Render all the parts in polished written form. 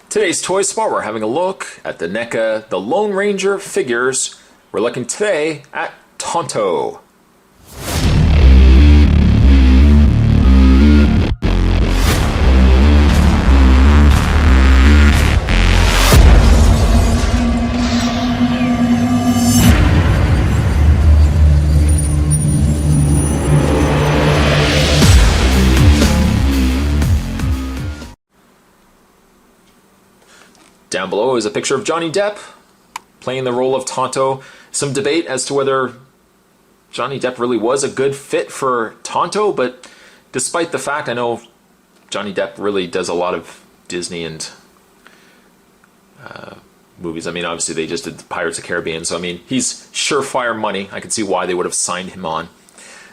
Today's Toy Spot, we're having a look at the Neca, the Lone Ranger figures. We're looking today at Tonto. Down below is a picture of Johnny Depp playing the role of Tonto. Some debate as to whether Johnny Depp really was a good fit for Tonto, but despite the fact, I know Johnny Depp really does a lot of Disney and movies. I mean, obviously they just did Pirates of the Caribbean, so I mean, he's surefire money. I can see why they would have signed him on.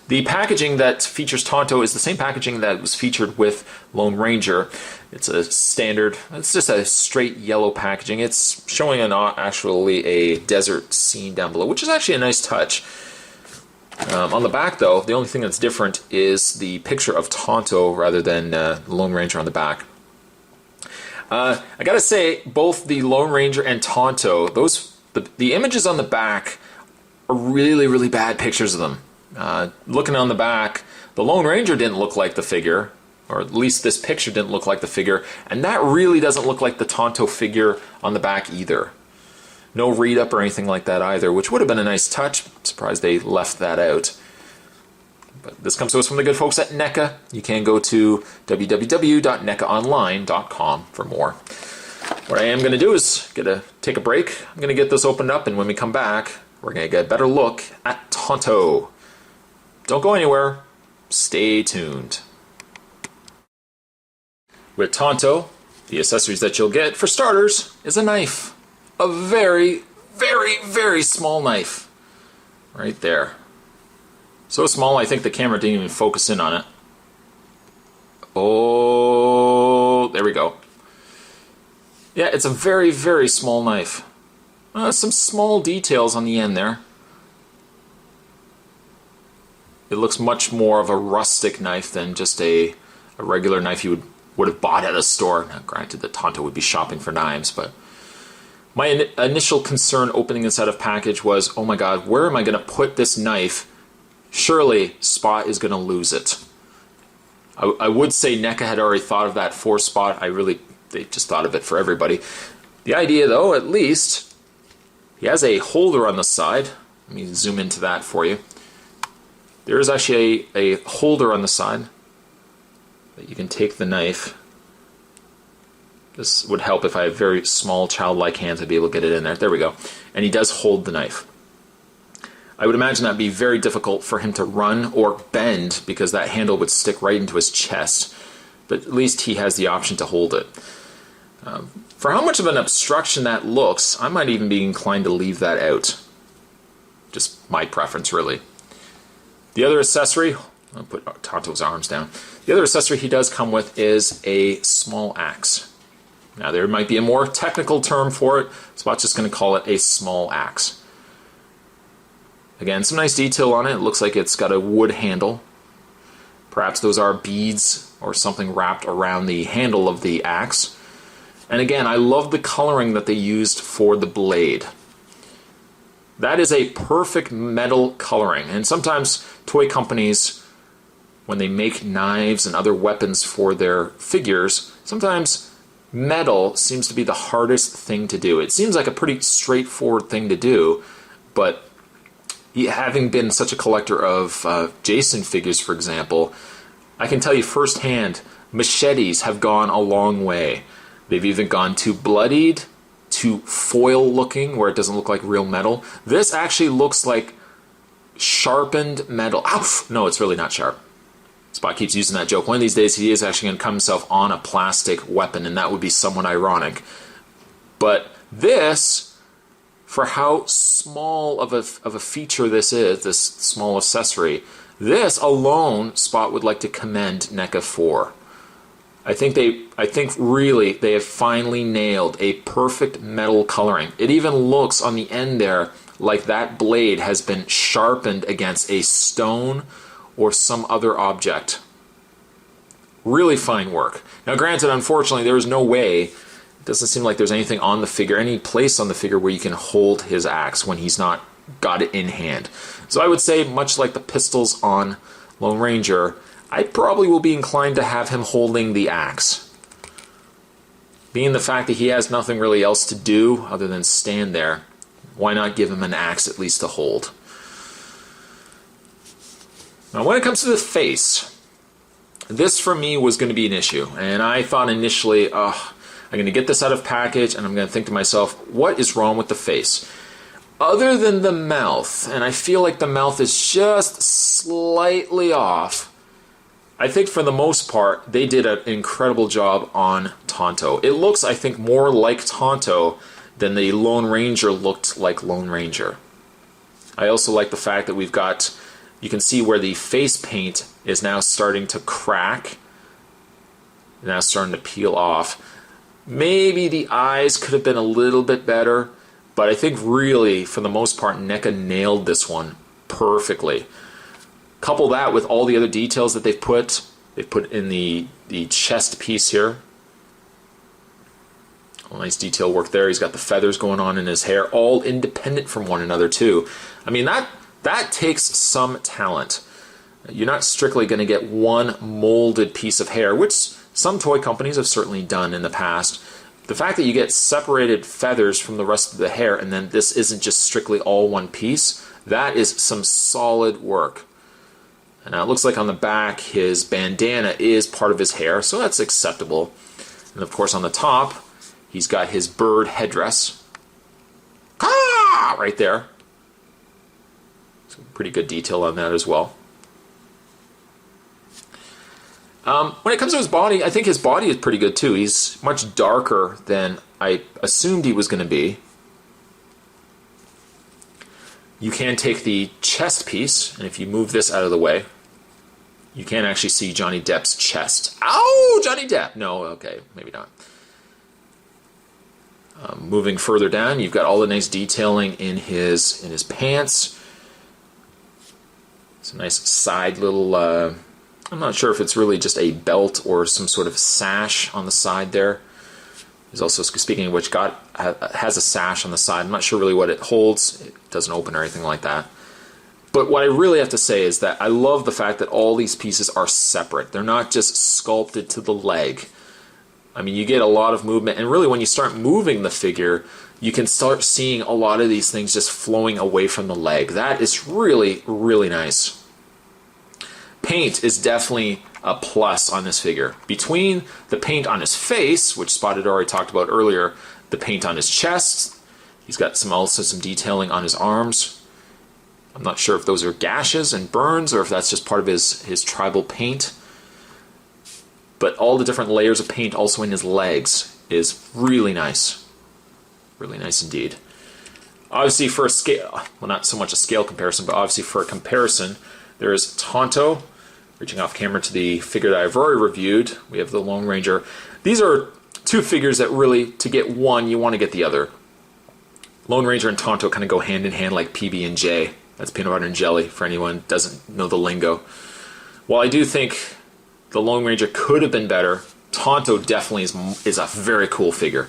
The packaging that features Tonto is the same packaging that was featured with Lone Ranger. It's a standard, it's just a straight yellow packaging. It's showing actually a desert scene down below, which is actually a nice touch. On the back, though, the only thing that's different is the picture of Tonto rather than Lone Ranger on the back. I gotta say, both the Lone Ranger and Tonto, the images on the back are really, really bad pictures of them. Looking on the back, the Lone Ranger didn't look like the figure, or at least this picture didn't look like the figure, and that really doesn't look like the Tonto figure on the back either. No read-up or anything like that either, which would have been a nice touch. I'm surprised they left that out. But this comes to us from the good folks at Neca. You can go to www.necaonline.com for more. What I am going to do is take a break. I'm going to get this opened up, and when we come back, we're going to get a better look at Tonto. Don't go anywhere. Stay tuned. With Tonto, the accessories that you'll get, for starters, is a knife. A very, very, very small knife. Right there. So small, I think the camera didn't even focus in on it. Oh, there we go. Yeah, it's a very, very small knife. Some small details on the end there. It looks much more of a rustic knife than just a regular knife you would have bought at a store. Now, granted, the Tonto would be shopping for knives, but my initial concern opening this out of package was, oh my god, where am I going to put this knife? Surely Spot is going to lose it. I would say Neca had already thought of that for Spot. They just thought of it for everybody. The idea, though, at least, he has a holder on the side. Let me zoom into that for you. There is actually a holder on the side that you can take the knife. This would help if I have very small childlike hands to be able to get it in there. There we go. And he does hold the knife. I would imagine that'd be very difficult for him to run or bend because that handle would stick right into his chest. But at least he has the option to hold it. For how much of an obstruction that looks, I might even be inclined to leave that out. Just my preference, really. The other accessory, I'll put Tonto's arms down. The other accessory he does come with is a small axe. Now there might be a more technical term for it, so I'm just going to call it a small axe. Again, some nice detail on it. It looks like it's got a wood handle. Perhaps those are beads or something wrapped around the handle of the axe. And again, I love the coloring that they used for the blade. That is a perfect metal coloring, and sometimes toy companies, when they make knives and other weapons for their figures, sometimes metal seems to be the hardest thing to do. It seems like a pretty straightforward thing to do, but having been such a collector of Jason figures, for example, I can tell you firsthand, machetes have gone a long way. They've even gone to bloodied, to foil looking, where it doesn't look like real metal. This actually looks like sharpened metal. Ow! No, it's really not sharp. Spot keeps using that joke. One of these days he is actually going to come himself on a plastic weapon, and that would be somewhat ironic. But this, for how small of a feature this is, this small accessory, this alone Spot would like to commend Neca for. I think really they have finally nailed a perfect metal coloring. It even looks on the end there like that blade has been sharpened against a stone or some other object. Really fine work. Now granted, unfortunately, there is no way Doesn't seem like there's anything on the figure, any place on the figure where you can hold his axe when he's not got it in hand. So I would say, much like the pistols on Lone Ranger, I probably will be inclined to have him holding the axe. Being the fact that he has nothing really else to do other than stand there, why not give him an axe at least to hold? Now when it comes to the face, this for me was going to be an issue. And I thought initially, I'm going to get this out of package and I'm going to think to myself, what is wrong with the face? Other than the mouth, and I feel like the mouth is just slightly off, I think for the most part, they did an incredible job on Tonto. It looks, I think, more like Tonto than the Lone Ranger looked like Lone Ranger. I also like the fact that we've got, you can see where the face paint is now starting to crack, now starting to peel off. Maybe the eyes could have been a little bit better, but I think really, for the most part, Neca nailed this one perfectly. Couple that with all the other details that they've put in the chest piece here. Oh, nice detail work there. He's got the feathers going on in his hair, all independent from one another too. I mean, that takes some talent. You're not strictly going to get one molded piece of hair, which some toy companies have certainly done in the past. The fact that you get separated feathers from the rest of the hair and then this isn't just strictly all one piece, that is some solid work. And now it looks like on the back his bandana is part of his hair, so that's acceptable. And of course on the top, he's got his bird headdress. Right there. Some pretty good detail on that as well. When it comes to his body, I think his body is pretty good too. He's much darker than I assumed he was going to be. You can take the chest piece, and if you move this out of the way, you can actually see Johnny Depp's chest. Ow! Johnny Depp! No, okay, maybe not. Moving further down, you've got all the nice detailing in his pants. Some nice side little... I'm not sure if it's really just a belt or some sort of sash on the side there. He's also, speaking of which, has a sash on the side. I'm not sure really what it holds. It doesn't open or anything like that. But what I really have to say is that I love the fact that all these pieces are separate. They're not just sculpted to the leg. I mean, you get a lot of movement, and really when you start moving the figure, you can start seeing a lot of these things just flowing away from the leg. That is really, really nice. Paint is definitely a plus on this figure. Between the paint on his face, which Spot had already talked about earlier, the paint on his chest, he's got also some detailing on his arms. I'm not sure if those are gashes and burns or if that's just part of his tribal paint. But all the different layers of paint also in his legs is really nice. Really nice indeed. Obviously for a scale, well not so much a scale comparison, but obviously for a comparison, there is Tonto, reaching off camera to the figure that I've already reviewed. We have the Lone Ranger. These are two figures that really, to get one, you want to get the other. Lone Ranger and Tonto kind of go hand in hand like PB&J. That's peanut butter and jelly for anyone who doesn't know the lingo. While I do think the Lone Ranger could have been better, Tonto definitely is a very cool figure.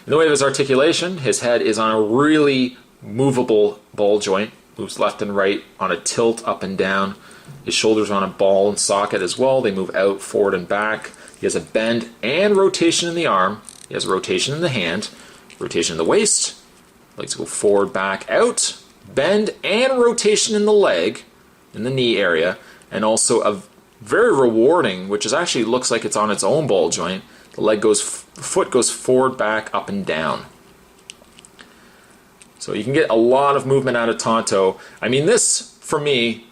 In the way of his articulation, his head is on a really movable ball joint. Moves left and right on a tilt up and down. His shoulders are on a ball and socket as well. They move out, forward, and back. He has a bend and rotation in the arm. He has a rotation in the hand, rotation in the waist. Legs go forward, back, out. Bend and rotation in the leg, in the knee area, and also a very rewarding, which is actually looks like it's on its own ball joint. The foot goes forward, back, up, and down. So you can get a lot of movement out of Tonto. I mean, this, for me,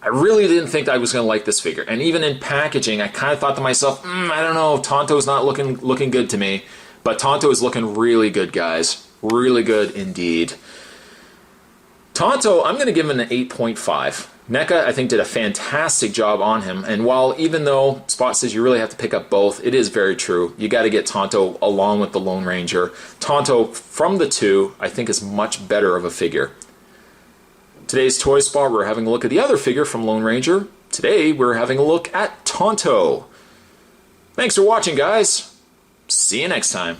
I really didn't think that I was going to like this figure. And even in packaging, I kind of thought to myself, I don't know, Tonto's not looking good to me. But Tonto is looking really good, guys. Really good indeed. Tonto, I'm going to give him an 8.5. Neca, I think, did a fantastic job on him. And while, even though Spot says you really have to pick up both, it is very true. You got to get Tonto along with the Lone Ranger. Tonto, from the two, I think is much better of a figure. Today's Toy Spot, we're having a look at the other figure from Lone Ranger. Today, we're having a look at Tonto. Thanks for watching, guys. See you next time.